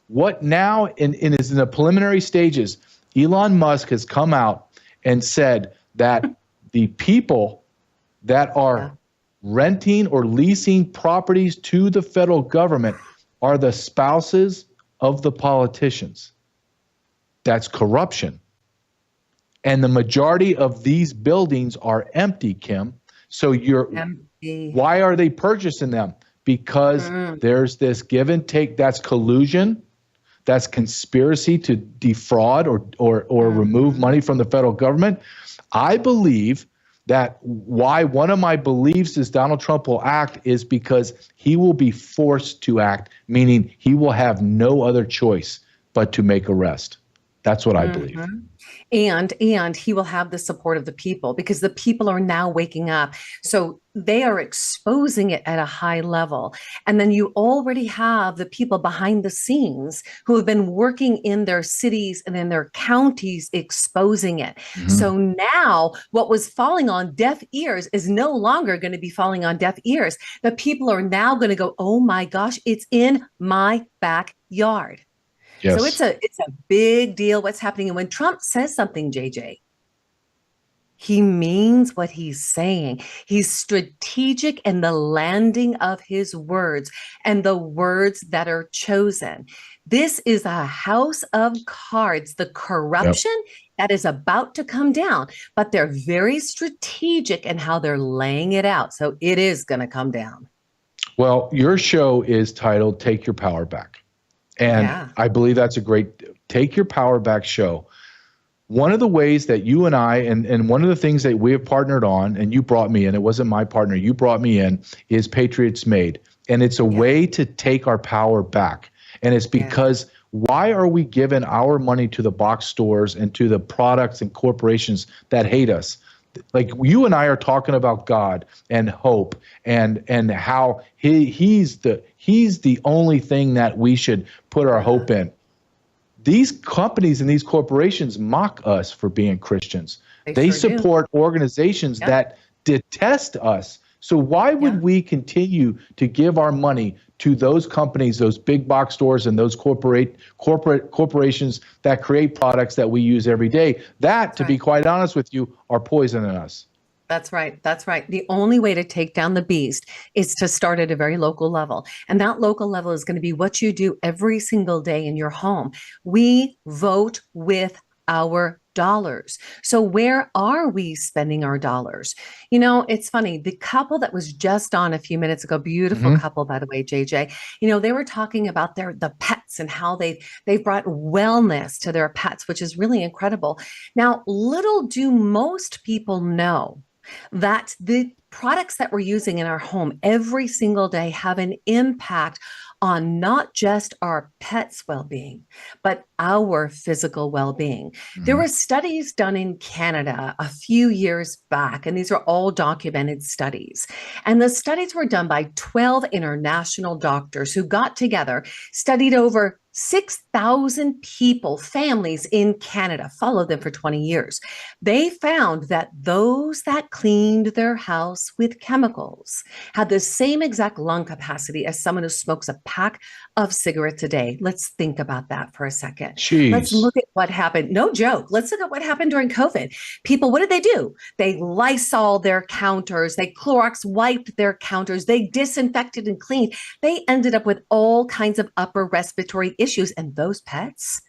What now is in the preliminary stages, Elon Musk has come out and said that the people that are renting or leasing properties to the federal government are the spouses of the politicians. That's corruption. And the majority of these buildings are empty, Kim. So why are they purchasing them? Because there's this give and take. That's collusion. That's conspiracy to defraud or remove money from the federal government. I believe that one of my beliefs is Donald Trump will act is because he will be forced to act, meaning he will have no other choice but to make arrest. That's what I believe. And he will have the support of the people, because the people are now waking up. So they are exposing it at a high level. And then you already have the people behind the scenes who have been working in their cities and in their counties exposing it. So now what was falling on deaf ears is no longer going to be falling on deaf ears. The people are now going to go, oh my gosh, it's in my backyard. Yes. So it's a big deal what's happening. And when Trump says something, JJ, he means what he's saying. He's strategic in the landing of his words and the words that are chosen. This is a house of cards, the corruption that is about to come down, but they're very strategic in how they're laying it out. So it is going to come down. Well, your show is titled Take Your Power Back. And I believe that's a great Take Your Power Back show. One of the ways that you and I, and one of the things that we have partnered on, and you brought me in, it wasn't my partner, you brought me in, is Patriots Made. And it's a way to take our power back. And it's because why are we giving our money to the box stores and to the products and corporations that hate us? Like you and I are talking about God and hope and how he's the only thing that we should put our hope in. These companies and these corporations mock us for being Christians. They support organizations that detest us. So why would we continue to give our money to those companies, those big box stores and those corporations that create products that we use every day? That, to be quite honest with you, are poisoning us. That's right. That's right. The only way to take down the beast is to start at a very local level. And that local level is going to be what you do every single day in your home. We vote with our dollars. So where are we spending our dollars? You know, it's funny. The couple that was just on a few minutes ago, beautiful couple, by the way, JJ, you know, they were talking about the pets and how they've brought wellness to their pets, which is really incredible. Now, little do most people know that the products that we're using in our home every single day have an impact on not just our pets' well-being, but our physical well-being. There were studies done in Canada a few years back, and these are all documented studies. And the studies were done by 12 international doctors who got together, studied over 6,000 people, families in Canada, followed them for 20 years. They found that those that cleaned their house with chemicals had the same exact lung capacity as someone who smokes a pack of cigarettes a day. Let's think about that for a second. Jeez. Let's look at what happened. No joke. Let's look at what happened during COVID. People, what did they do? They Lysol their counters. They Clorox wiped their counters. They disinfected and cleaned. They ended up with all kinds of upper respiratory issues. And those pets,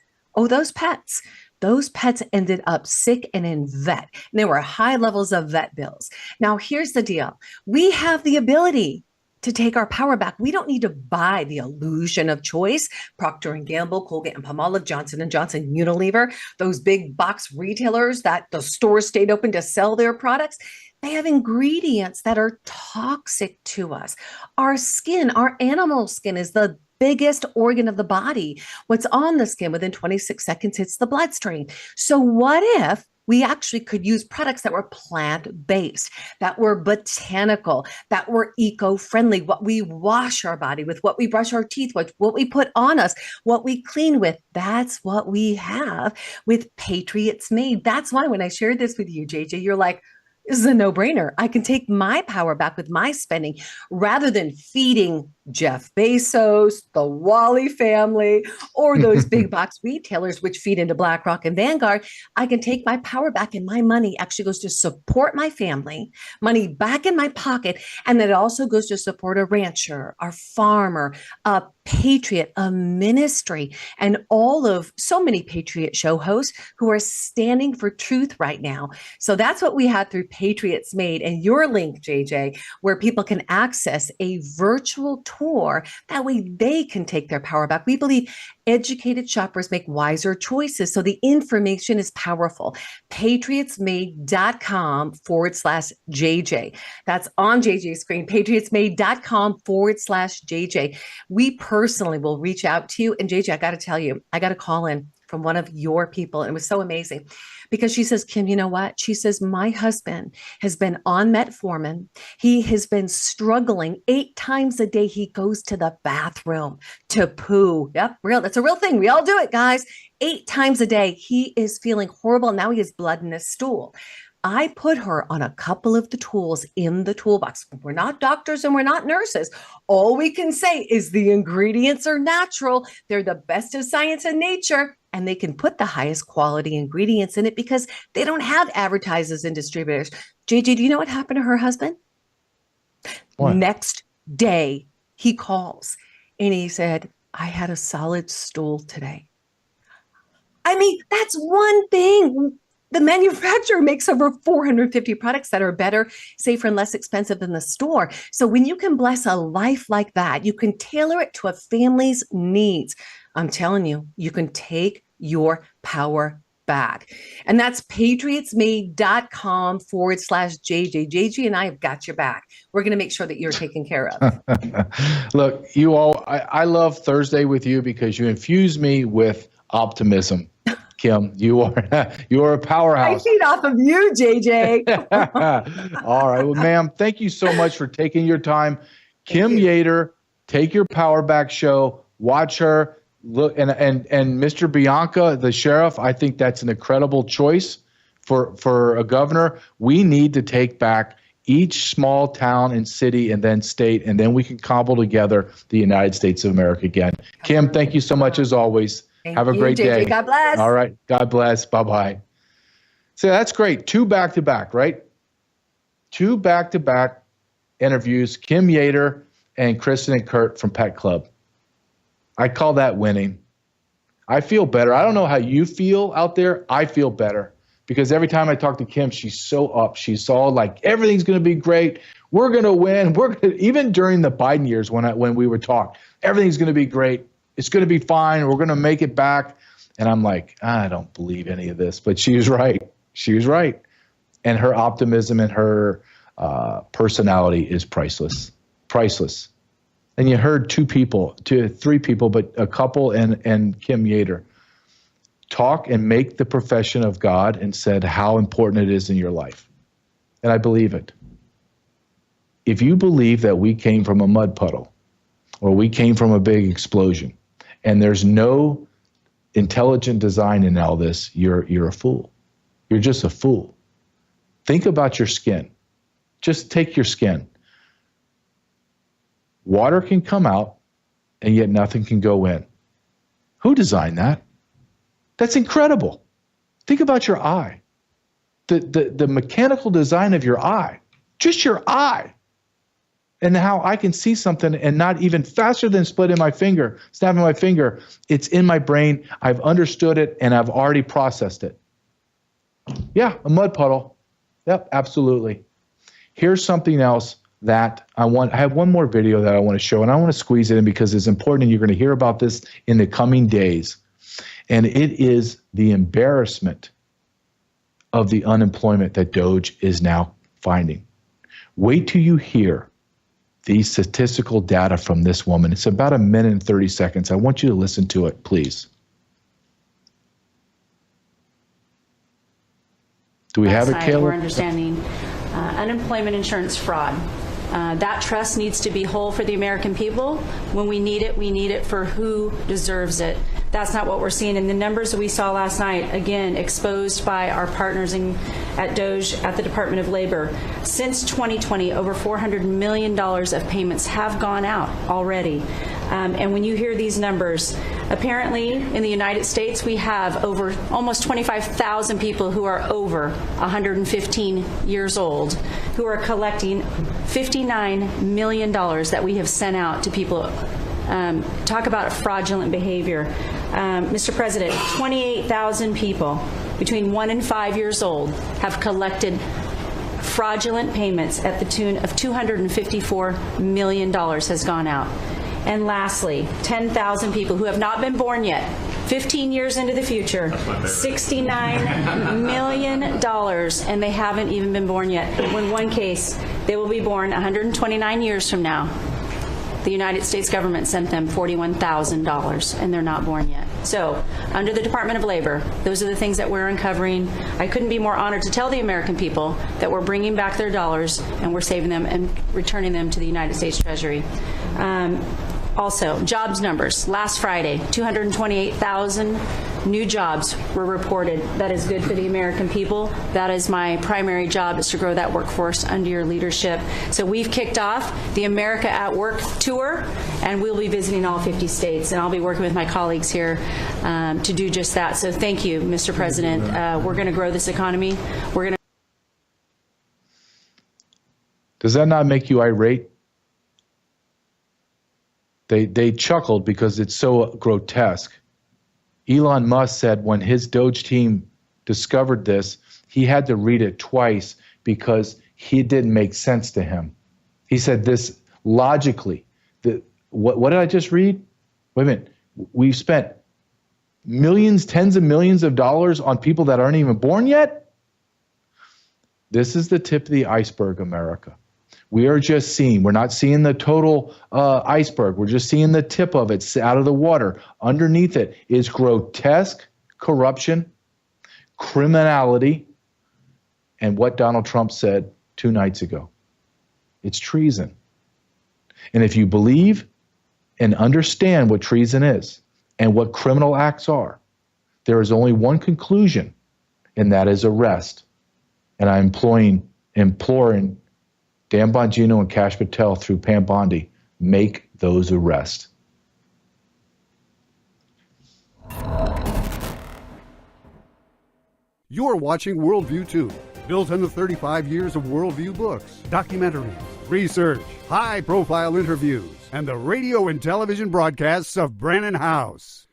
those pets ended up sick and in vet. And there were high levels of vet bills. Now, here's the deal. We have the ability to take our power back. We don't need to buy the illusion of choice. Procter & Gamble, Colgate and Palmolive, Johnson & Johnson, Unilever, those big box retailers that the stores stayed open to sell their products. They have ingredients that are toxic to us. Our skin, our animal skin is the biggest organ of the body. What's on the skin within 26 seconds hits the bloodstream. So what if we actually could use products that were plant-based, that were botanical, that were eco-friendly, what we wash our body with, what we brush our teeth with, what we put on us, what we clean with? That's what we have with Patriots Made. That's why when I shared this with you, JJ, you're like, this is a no-brainer. I can take my power back with my spending rather than feeding Jeff Bezos, the Wally family, or those big box retailers which feed into BlackRock and Vanguard. I can take my power back and my money actually goes to support my family, money back in my pocket, and then it also goes to support a rancher, a farmer, a patriot, a ministry, and all of so many Patriot show hosts who are standing for truth right now. So that's what we had through Patriots Made, and your link, JJ, where people can access a virtual tour. That way they can take their power back. We believe educated shoppers make wiser choices. So the information is powerful. patriotsmade.com/JJ. That's on JJ's screen, patriotsmade.com/JJ. We personally will reach out to you. And JJ, I got to tell you, I got a call in from one of your people. And it was so amazing because she says, Kim, you know what? She says, my husband has been on metformin. He has been struggling 8 times a day. He goes to the bathroom to poo. Yep, real. That's a real thing. We all do it, guys. 8 times a day. He is feeling horrible. Now he has blood in his stool. I put her on a couple of the tools in the toolbox. We're not doctors and we're not nurses. All we can say is the ingredients are natural. They're the best of science and nature, and they can put the highest quality ingredients in it because they don't have advertisers and distributors. JJ, do you know what happened to her husband? What? Next day, he calls and he said, I had a solid stool today. I mean, that's one thing. The manufacturer makes over 450 products that are better, safer, and less expensive than the store. So when you can bless a life like that, you can tailor it to a family's needs. I'm telling you, you can take your power back. And that's patriotsmade.com/JJ. JJ and I have got your back. We're going to make sure that you're taken care of. Look, you all, I love Thursday with you because you infuse me with optimism. Kim, you are a powerhouse. I feed off of you, JJ. All right. Well, ma'am, thank you so much for taking your time. Kim Yater, Take Your Power Back show. Watch her. Look, and Mr. Bianca, the sheriff, I think that's an incredible choice for a governor. We need to take back each small town and city and then state, and then we can cobble together the United States of America again. Kim, thank you so much as always. Have a great day. God bless. All right. God bless. Bye-bye. So that's great. 2 back-to-back, right? 2 back-to-back interviews, Kim Yater and Kristen and Kurt from Pet Club. I call that winning. I feel better. I don't know how you feel out there. I feel better because every time I talk to Kim, she's so up. She's all like, everything's going to be great. We're going to win. Even during the Biden years when we would talk, everything's going to be great. It's going to be fine. We're going to make it back. And I'm like, I don't believe any of this. But she was right. She was right. And her optimism and her personality is priceless. Priceless. And you heard 3 people, but a couple and Kim Yater talk and make the profession of God and said how important it is in your life. And I believe it. If you believe that we came from a mud puddle or we came from a big explosion and there's no intelligent design in all this, you're a fool. You're just a fool. Think about your skin. Just take your skin. Water can come out and yet nothing can go in. Who designed that? That's incredible. Think about your eye. The mechanical design of your eye. Just your eye. And how I can see something and not even faster than snapping my finger, it's in my brain. I've understood it and I've already processed it. Yeah, a mud puddle. Yep, absolutely. Here's something else that I have one more video that I want to show, and I want to squeeze it in because it's important and you're going to hear about this in the coming days. And it is the embarrassment of the unemployment that DOGE is now finding. Wait till you hear the statistical data from this woman. It's about 1 minute and 30 seconds. I want you to listen to it, please. Do we have it, Caleb? We're understanding unemployment insurance fraud. That trust needs to be whole for the American people. When we need it for who deserves it. That's not what we're seeing. And the numbers that we saw last night, again, exposed by our partners at DOGE, at the Department of Labor. Since 2020, over $400 million of payments have gone out already. And when you hear these numbers, apparently in the United States, we have over almost 25,000 people who are over 115 years old who are collecting $59 million that we have sent out to people. Talk about fraudulent behavior. Mr. President, 28,000 people between 1 and 5 years old have collected fraudulent payments at the tune of $254 million has gone out. And lastly, 10,000 people who have not been born yet, 15 years into the future, $69 million, and they haven't even been born yet. In one case, they will be born 129 years from now. The United States government sent them $41,000, and they're not born yet. So, under the Department of Labor, those are the things that we're uncovering. I couldn't be more honored to tell the American people that we're bringing back their dollars and we're saving them and returning them to the United States Treasury. Also, jobs numbers. Last Friday, 228,000 new jobs were reported. That is good for the American people. That is my primary job, is to grow that workforce under your leadership. So we've kicked off the America at Work tour, and we'll be visiting all 50 states, and I'll be working with my colleagues here to do just that. So thank you, Mr. President. We're going to grow this economy. We're going to. Does that not make you irate? They chuckled because it's so grotesque. Elon Musk said when his DOGE team discovered this, he had to read it twice because it didn't make sense to him. He said this logically. What did I just read? Wait a minute. We've spent millions, tens of millions of dollars on people that aren't even born yet? This is the tip of the iceberg, America. We are just seeing, we're not seeing the total iceberg. We're just seeing the tip of it out of the water. Underneath it is grotesque corruption, criminality, and what Donald Trump said 2 nights ago. It's treason. And if you believe and understand what treason is and what criminal acts are, there is only one conclusion, and that is arrest. And I'm imploring Dan Bongino and Kash Patel through Pam Bondi, make those arrests. You're watching Worldview 2. built on the 35 years of worldview books, documentaries, research, high-profile interviews, and the radio and television broadcasts of Brannon House.